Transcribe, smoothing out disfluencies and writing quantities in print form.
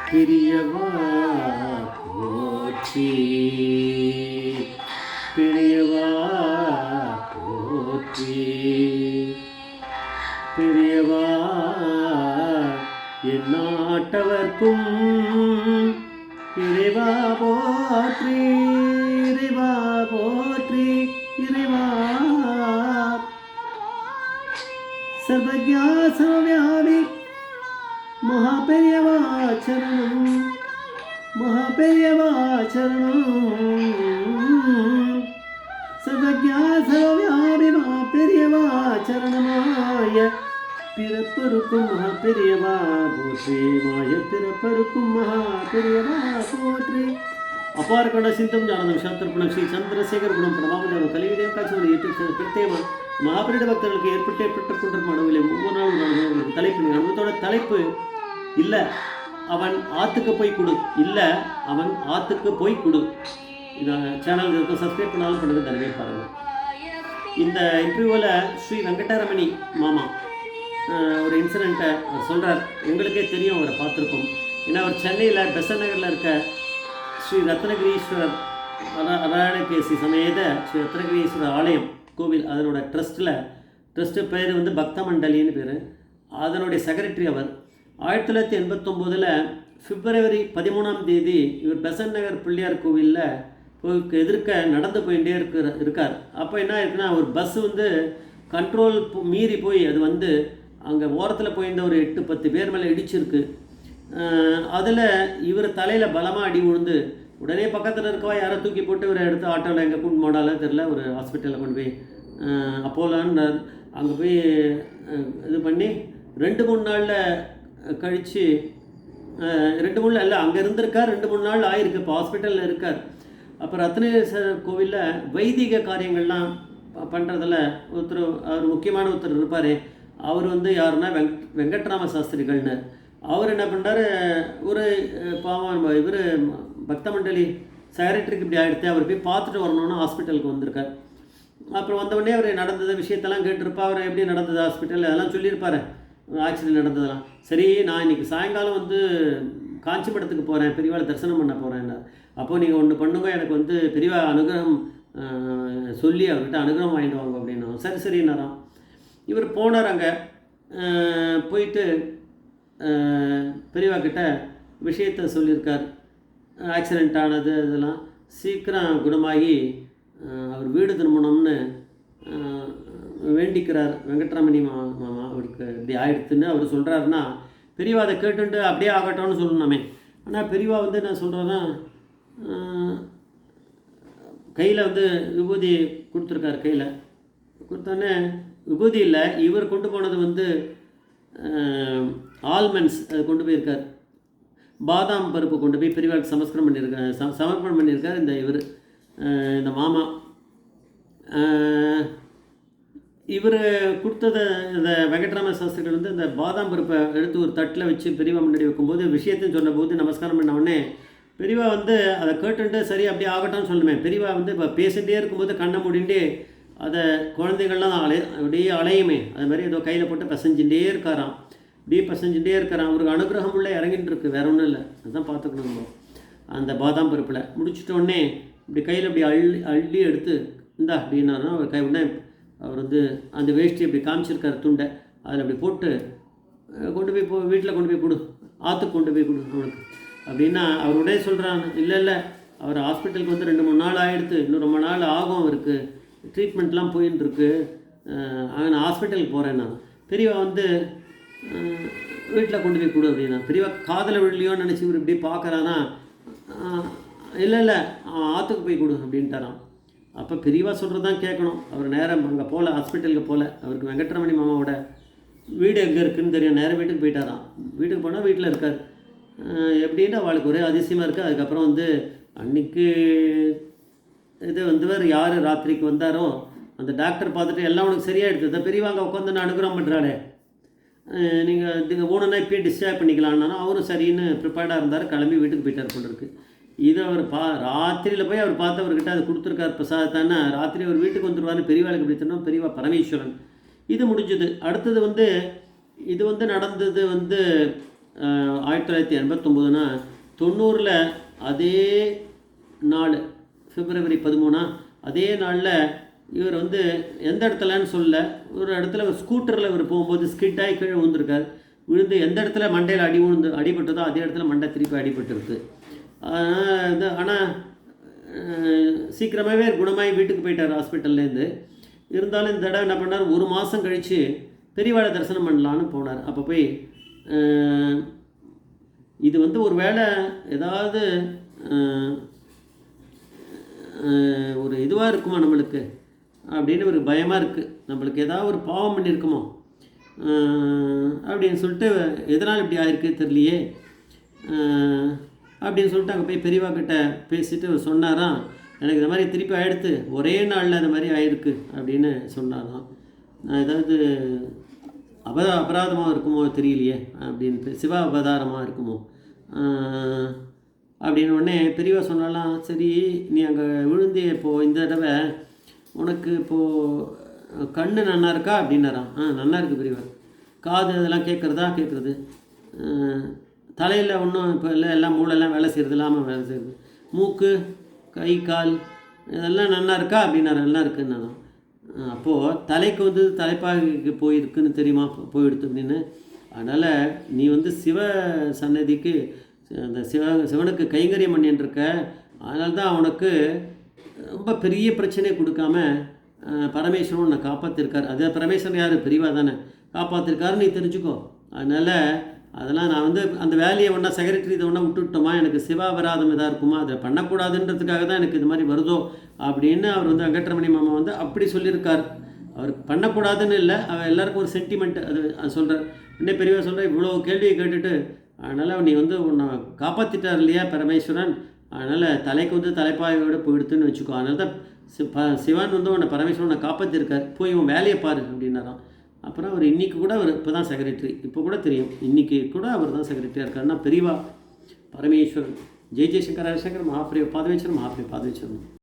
பெரியவா போற்றி, பெரியவா போற்றி, பெரியவா என் நாட்டவர்க்கும் இறைவா போற்றி, இறைவா போற்றி, இறைவா சர்வஜா சர்வவியாபி மகாபெரியவா சரணம், மகாபெரியவா சரணம், சர்வஜா சர்வவியாபி மகாபெரியவா சரணமாய பிறப்பருக்கும் மகாபெரியவா போற்றி, மாய பிறப்பருக்கும் மகாபெரியவா போற்றி. அபார கண்ட சிந்தம் ஜானதம் சாஸ்திரப்பணம் ஸ்ரீ சந்திரசேகர் குணம் பிரபாவதேவம் கலிவிடே காட்சி யூடியூப் பிரத்யேகமாக மகாபெரிட பக்தர்களுக்கு ஏற்பட்டுக் கொண்டிருக்கும் அனுபவிலே ஒவ்வொரு நாளும் தலைப்பு அனுபவத்தோட தலைப்பு இல்லை அவன் ஆற்றுக்கு போய் கொடு, இல்லை அவன் ஆற்றுக்கு போய் கொடு. இந்த சேனல் இருக்கும், சப்ஸ்கிரைப் பண்ணாலும் பண்ணுங்க, தரவே பாருங்கள். இந்த இன்டர்வியூவில் ஸ்ரீ வெங்கடரமணி மாமா ஒரு இன்சிடெண்ட்டை அவர் சொல்கிறார். எங்களுக்கே தெரியும், அவரை பார்த்துருக்கோம். ஏன்னா அவர் சென்னையில் பெசன் நகரில் இருக்க ஸ்ரீ ரத்னகிரீஸ்வரர் அராயணகேசி சமேத ஸ்ரீ ரத்னகிரீஸ்வரர் ஆலயம் கோவில், அதனோட ட்ரஸ்ட்டு பேர் வந்து பக்த மண்டலின்னு பேர். அதனுடைய செக்ரட்டரி அவர். 1989 பிப்ரவரி 13 இவர் பெசன் நகர் பிள்ளையார் கோவிலில் எதிர்க்க நடந்து போயிட்டே இருக்கார். அப்போ என்ன இருக்குன்னா, ஒரு பஸ் வந்து கண்ட்ரோல் மீறி போய் அது வந்து அங்கே ஓரத்தில் போயிருந்த ஒரு 8-10 பேர் மேலே இடிச்சிருக்கு. அதில் இவர் தலையில் பலமாக அடி விழுந்து உடனே பக்கத்தில் இருக்கவா யாரோ தூக்கி போட்டு இவரை எடுத்து ஆட்டோவில் எங்கே கூட்டு போனாலும் தெரில, ஒரு ஹாஸ்பிட்டலில் கொண்டு போய் அப்போலான்னு அங்கே போய் இது பண்ணி 2-3 நாளில் கழித்து 2-3 நாள் இல்லை அங்கே இருந்திருக்கார். 2-3 நாள் ஆகிருக்கு, இப்போ ஹாஸ்பிட்டலில் இருக்கார். அப்புறம் ரத்னேஸ்வரர் கோவிலில் வைதிக காரியங்கள்லாம் பண்ணுறதில் அவர் முக்கியமான ஒருத்தர் இருப்பார். அவர் வந்து யாருன்னா வெங்கட்ராம சாஸ்திரிகள்னு. அவர் என்ன பண்ணுறாரு, ஒரு பாவம் இவர் பக்த மண்டலி செக்ரட்டரிக்கு இப்படி ஆகிடுத்து, அவர் போய் பார்த்துட்டு வரணும்னு ஹாஸ்பிட்டலுக்கு வந்திருக்கார். அப்புறம் வந்தவுடனே அவர் நடந்தது விஷயத்தெல்லாம் கேட்டிருப்பா. அவர் எப்படி நடந்தது ஹாஸ்பிட்டல் அதெல்லாம் சொல்லியிருப்பார், ஆக்சிடென்ட் நடந்ததெல்லாம். சரி, நான் இன்றைக்கி சாயங்காலம் வந்து காஞ்சிபுரத்துக்கு போகிறேன், பெரியவாளை தரிசனம் பண்ண போகிறேன்னார். அப்போது நீங்கள் ஒன்று பண்ணுங்க, எனக்கு வந்து பெரியவா அனுகிரகம் சொல்லி அவர்கிட்ட அனுகிரகம் வாங்கிட்டு வாங்க அப்படின்னா. சரி சரின்னாராம். இவர் போனார். அங்கே போயிட்டு பெரியவா கிட்ட விஷயத்தை சொல்லியிருக்கார். ஆக்சிடெண்ட் ஆனது இதெல்லாம் சீக்கிரம் குணமாகி அவர் வீடு திரும்பணும்னு வேண்டிக்கிறார். வெங்கட்ராமணி மாமா அவருக்கு இப்படி ஆயிடுத்துன்னு அவர் சொல்கிறாருன்னா, பெரியவா அதை கேட்டுட்டு அப்படியே ஆகட்டும்னு சொல்லணுமே. ஆனால் பெரியவா வந்து என்ன சொல்கிறேன்னா, கையில் வந்து விபூதி கொடுத்துருக்கார். கையில் கொடுத்தோன்னே விபூதி இல்லை, இவர் கொண்டு போனது வந்து ஆல்மண்ட்ஸ் அது கொண்டு போயிருக்கார். பாதாம் பருப்பு கொண்டு போய் பெரியவாளுக்கு சமர்ப்பணம் பண்ணியிருக்கார் இவர் இந்த மாமா. இவர் கொடுத்ததை இந்த வெங்கட்ராம சாஸ்திரிகள் வந்து இந்த பாதாம் பருப்பை எடுத்து ஒரு தட்டில் வச்சு பெரியவா முன்னாடி வைக்கும்போது விஷயத்தையும் சொன்னபோது நமஸ்காரம் பண்ண உடனே பெரியவா வந்து அதை கேட்டுட்டு சரி அப்படியே ஆகட்டும்னு சொல்லணுமே. பெரியவா வந்து இப்போ பேசிகிட்டே இருக்கும்போது கண்ணை மூடிண்டே அதை குழந்தைகள்லாம் அப்படியே அலையுமே, அது மாதிரி ஏதோ கையில் போட்டு பசஞ்சுட்டே இருக்காராம். அப்படியே பசஞ்சுட்டே இருக்கிறான். அவருக்கு அனுகிரகம் உள்ள இறங்கிட்டு இருக்கு, வேற ஒன்றும் இல்லை. அதுதான் பார்த்துக்கணும். நம்ம அந்த பாதாம் பருப்பில் முடிச்சிட்டோடனே இப்படி கையில் அப்படி அள்ளி எடுத்து இந்தா அப்படின்னாலும் அவர் கை உடனே அவர் வந்து அந்த வேஷ்டி அப்படி காமிச்சிருக்கார் துண்டை, அதில் அப்படி போட்டு கொண்டு போய் வீட்டில் கொண்டு போய் கொடு, ஆற்றுக்கு கொண்டு போய் கொடு அவனுக்கு அப்படின்னா. அவர் உடனே சொல்கிறான், இல்லை அவர் ஹாஸ்பிட்டலுக்கு வந்து 2-3 நாள் ஆகிடுது, இன்னும் ரொம்ப நாள் ஆகும், அவருக்கு ட்ரீட்மெண்ட்லாம் போயின்னு இருக்கு, நான் ஹாஸ்பிட்டலுக்கு போகிறேன். நான் பெரியவா வந்து வீட்டில் கொண்டு போய் கொடு அப்படின்னா. பெரியவா காதலை விழலையோன்னு நினச்சி இவர் இப்படி பார்க்குறானா, இல்லை ஆற்றுக்கு போய் கொடு அப்படின்ட்டாராம். அப்போ பெரியவா சொல்கிறதான் கேட்கணும். அவர் நேரம் அங்கே போகல, ஹாஸ்பிட்டலுக்கு போகல. அவருக்கு வெங்கட்ரமணி மாமாவோட வீடு எங்கே இருக்குதுன்னு தெரியும். நேரம் வீட்டுக்கு போயிட்டாராம். வீட்டுக்கு போனால் வீட்டில் இருக்கார். எப்படின்னா அவளுக்கு ஒரே அதிசயமாக இருக்குது. அதுக்கப்புறம் வந்து அன்றைக்கி இது வந்து யார் ராத்திரிக்கு வந்தாரோ அந்த டாக்டர் பார்த்துட்டு எல்லாம் உனக்கு சரியாகிடுது, அதை பெரியவாங்க உட்காந்து நான் அனுகிரகம் பண்ணுறாளே, நீங்கள் ஊனன்னா இப்போயே டிஸ்சார்ஜ் பண்ணிக்கலான்னா அவரும் சரின்னு ப்ரிப்பேர்டாக இருந்தார். கிளம்பி வீட்டுக்கு போயிட்டார் போல இருக்குது. இது அவர் ராத்திரியில் போய் அவர் பார்த்து அவர்கிட்ட அதை கொடுத்துருக்கார் பிரசாதத்தானே. ராத்திரி அவர் வீட்டுக்கு வந்துடுவார்னு பெரியவாளுக்கு எப்படி தெரியும், பெரியவா பரமேஸ்வரன். இது முடிஞ்சது. அடுத்தது வந்து இது வந்து நடந்தது வந்து 1989னா 90ல் அதே நாள் February 13 அதே நாளில் இவர் வந்து எந்த இடத்துலன்னு சொல்ல, ஒரு இடத்துல ஒரு ஸ்கூட்டரில் இவர் போகும்போது ஸ்கிட்டாகி கீழே விழுந்திருக்கார். விழுந்து எந்த இடத்துல மண்டையில் அடிபட்டதோ அதே இடத்துல மண்டை திருப்பி அடிபட்டுருக்கு. ஆனால் சீக்கிரமாகவே குணமாகி வீட்டுக்கு போயிட்டார் ஹாஸ்பிட்டல்லேருந்து. இருந்தாலும் இந்த தடவை என்ன பண்ணார், ஒரு மாதம் கழித்து பெரியவாளை தரிசனம் பண்ணலான்னு போனார். அப்போ போய் இது வந்து ஒரு வேளை ஏதாவது ஒரு இதுவாக இருக்குமா நம்மளுக்கு அப்படின்னு ஒரு பயமாக இருக்குது. நம்மளுக்கு ஏதாவது ஒரு பாவம் பண்ணியிருக்குமோ அப்படின்னு சொல்லிட்டு, எதனால் இப்படி ஆயிருக்கு தெரியலையே அப்படின்னு சொல்லிட்டு அங்கே போய் பெரியவா கிட்ட பேசிட்டு சொன்னாராம், எனக்கு இந்த மாதிரி திருப்பி ஆகிடுத்து, ஒரே நாளில் இந்த மாதிரி ஆயிருக்கு அப்படின்னு சொன்னாராம். நான் ஏதாவது அபராதமாக இருக்குமோ தெரியலையே அப்படின்னு, சிவ அவதாரமாக இருக்குமோ அப்படின்னு உடனே பெரியவா சொன்னாலாம், சரி நீ அங்கே விழுந்து இப்போது இந்த தடவை உனக்கு இப்போது கண்ணு நன்னா இருக்கா அப்படின்னாராம். நல்லா இருக்குது பெரியவா. காது அதெல்லாம் கேட்குறது. தலையில் ஒன்றும் இப்போ இல்லை, எல்லாம் மூளைலாம் வேலை செய்கிறது இல்லாமல் வேலை செய்கிறது. மூக்கு, கை, கால் இதெல்லாம் நல்லா இருக்கா அப்படின்னாரா. நல்லா இருக்குன்னாராம். அப்போது தலைக்கு வந்து தலைப்பாகைக்கு போயிருக்குன்னு தெரியுமா, போயிடுத்து அப்படின்னு. அதனால் நீ வந்து சிவ சன்னதிக்கு அந்த சிவனுக்கு கைங்கரியம் பண்ணிட்டுருக்க. அதனால தான் அவனுக்கு ரொம்ப பெரிய பிரச்சனையை கொடுக்காம பரமேஸ்வரன் உன்னை காப்பாற்றிருக்கார். அதே பரமேஸ்வரன் யார், பெரியவா தானே காப்பாற்றிருக்காருன்னு நீ தெரிஞ்சுக்கோ. அதெல்லாம் நான் வந்து அந்த வேலையை ஒன்றா செக்ரட்டரி இதை ஒன்றா விட்டுவிட்டோமா, எனக்கு சிவாபராதம் இதாக இருக்குமா, அதை பண்ணக்கூடாதுன்றதுக்காக தான் எனக்கு இது மாதிரி வருதோ அப்படின்னு அவர் வந்து வெங்கட்ரமணி மாமா வந்து அப்படி சொல்லியிருக்கார். அவர் பண்ணக்கூடாதுன்னு இல்லை, அவர் எல்லாருக்கும் ஒரு சென்டிமெண்ட் அது சொல்கிறார். இன்னும் பெரியவா சொல்கிறார், இவ்வளோ கேள்வியை கேட்டுட்டு அதனால் நீ வந்து உன்னை காப்பாற்றிட்டார் இல்லையா பரமேஸ்வரன், அதனால் தலைக்கு வந்து தலைப்பாயோடு போயிடுத்துன்னு வச்சுக்கோ. அதனால தான் சிவன் வந்து உன்னை பரமேஸ்வரன் உன்னை காப்பாற்றிருக்கார், போய் உன் வேலையை பாரு அப்படின்னாராம். அப்புறம் அவர் இன்றைக்கி கூட அவர் இப்போ தான் செக்ரட்டரி, இப்போ கூட தெரியும் இன்றைக்கி கூட அவர் தான் செக்ரட்டரியாக இருக்காருன்னா பெரியவா பரமேஸ்வரன். ஜெய் ஜெய்சங்கர் ஹரிசங்கர் மகாபிரிய பாதவேஸ்வரன் மகாபிரிய பாதவேஸ்வரன்.